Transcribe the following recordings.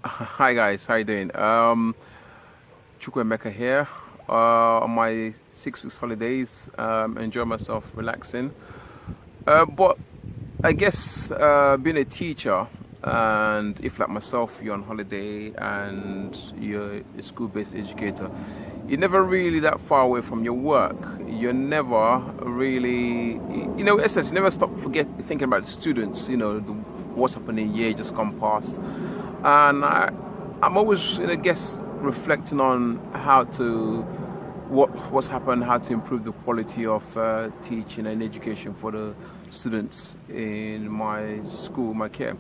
Hi guys, how you doing? Chukwuemeka here. On my 6 weeks holidays, enjoy myself, relaxing. But I guess being a teacher, and if like myself, you're on holiday and you're a school-based educator, you're never really that far away from your work. You're never really, in essence, you never stop thinking about the students. What's happening year just come past, and I'm always, I guess, reflecting on how to what's happened, how to improve the quality of teaching and education for the students in my school, my care.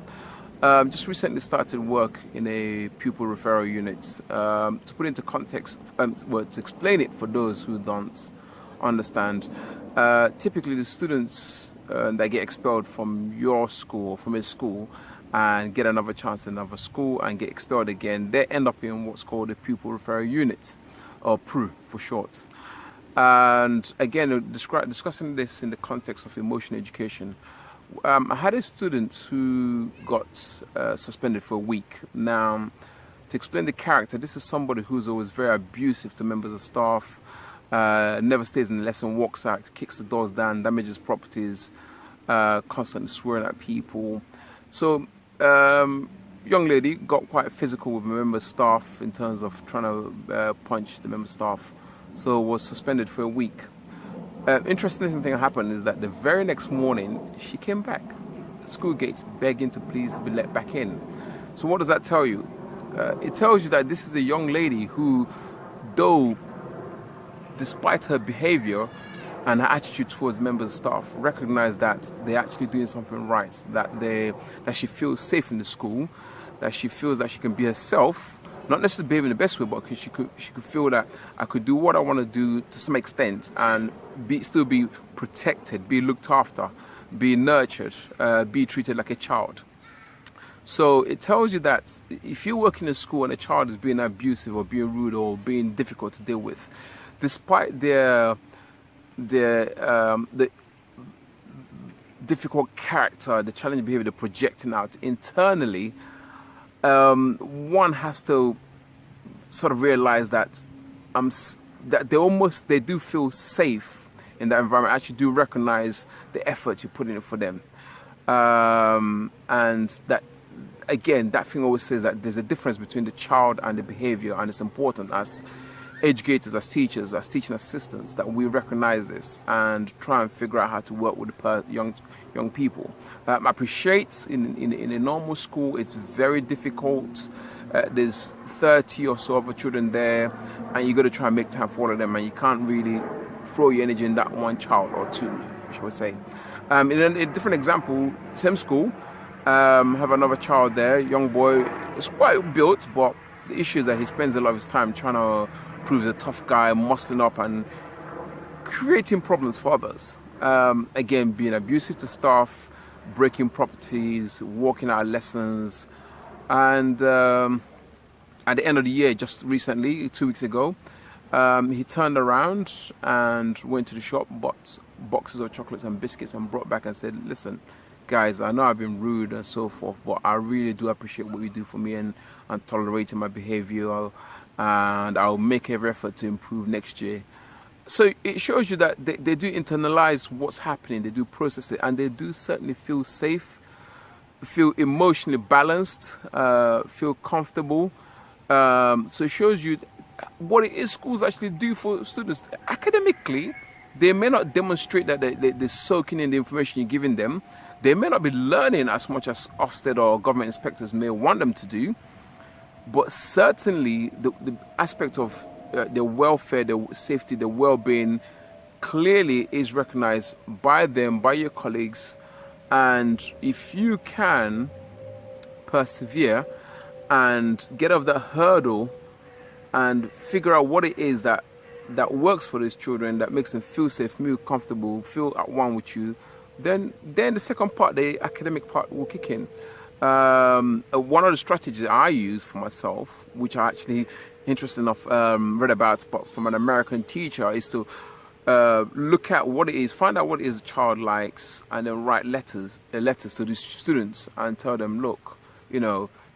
Just recently started work in a pupil referral unit. To put into context, well, to explain it for those who don't understand, typically the students that get expelled from your school, from a school, and get another chance in another school and get expelled again, they end up in what's called a pupil referral unit, or PRU for short. And again, discussing this in the context of emotional education, I had a student who got suspended for a week. Now, to explain the character, this is somebody who's always very abusive to members of staff, never stays in the lesson, walks out, kicks the doors down, damages properties, constantly swearing at people. So, young lady got quite physical with a member of staff in terms of trying to punch the member of staff, so was suspended for a week. Interesting thing happened is that the very next morning she came back, school gates, begging to please be let back in. So what does that tell you? It tells you that this is a young lady who, though despite her behavior and her attitude towards members of staff, recognize that they're actually doing something right, that she feels safe in the school, that she feels that she can be herself, not necessarily behave in the best way, but she could feel that I could do what I want to do to some extent and still be protected, be looked after, be nurtured, be treated like a child. So it tells you that if you work in a school and a child is being abusive or being rude or being difficult to deal with, despite the difficult character, the challenging behavior they're projecting out internally, one has to sort of realize that that they do feel safe in that environment. Actually, do recognize the effort you put in for them, and that again, that thing always says that there's a difference between the child and the behavior, and it's important as educators, as teachers, as teaching assistants, that we recognize this and try and figure out how to work with the young people. I appreciate in a normal school it's very difficult. There's 30 or so other children there, and you got to try and make time for all of them, and you can't really throw your energy in that one child or two, shall we say. In a different example, same school, have another child there, young boy. It's quite built, but the issue is that he spends a lot of his time trying to prove he's a tough guy, muscling up and creating problems for others. Again, being abusive to staff, breaking properties, walking out of lessons. And at the end of the year, just recently, 2 weeks ago, he turned around and went to the shop, bought boxes of chocolates and biscuits and brought back and said, listen, guys, I know I've been rude and so forth, but I really do appreciate what you do for me and tolerating my behavior, and I'll make every effort to improve next year. So it shows you that they do internalize what's happening, they do process it, and they do certainly feel safe, feel emotionally balanced, feel comfortable. So it shows you what it is schools actually do for students. Academically, they may not demonstrate that they're soaking in the information you're giving them. They may not be learning as much as Ofsted or government inspectors may want them to do, but certainly the aspect of their welfare, their safety, their well-being clearly is recognized by them, by your colleagues. And if you can persevere and get over that hurdle and figure out what it is that works for these children, that makes them feel safe, feel comfortable, feel at one with you, then the second part, the academic part, will kick in. One of the strategies I use for myself, which I actually, interesting enough, read about, but from an American teacher, is to look at what it is, find out what it is a child likes, and then write letters to these students and tell them, look,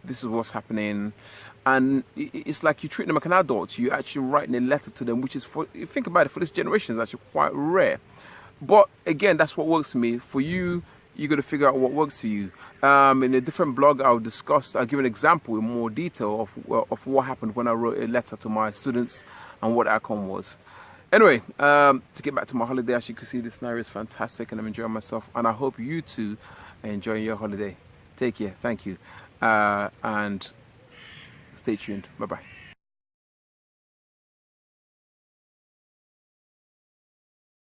this is what's happening. And it's like you treat them like an adult. You're actually writing a letter to them, which is, for, you think about it, for this generation is actually quite rare. But again, that's what works for me. For you, you got to figure out what works for you. In a different blog, I'll give an example in more detail of what happened when I wrote a letter to my students and what the outcome was. Anyway, to get back to my holiday, as you can see, this scenario is fantastic and I'm enjoying myself. And I hope you too are enjoying your holiday. Take care. Thank you. And stay tuned. Bye-bye.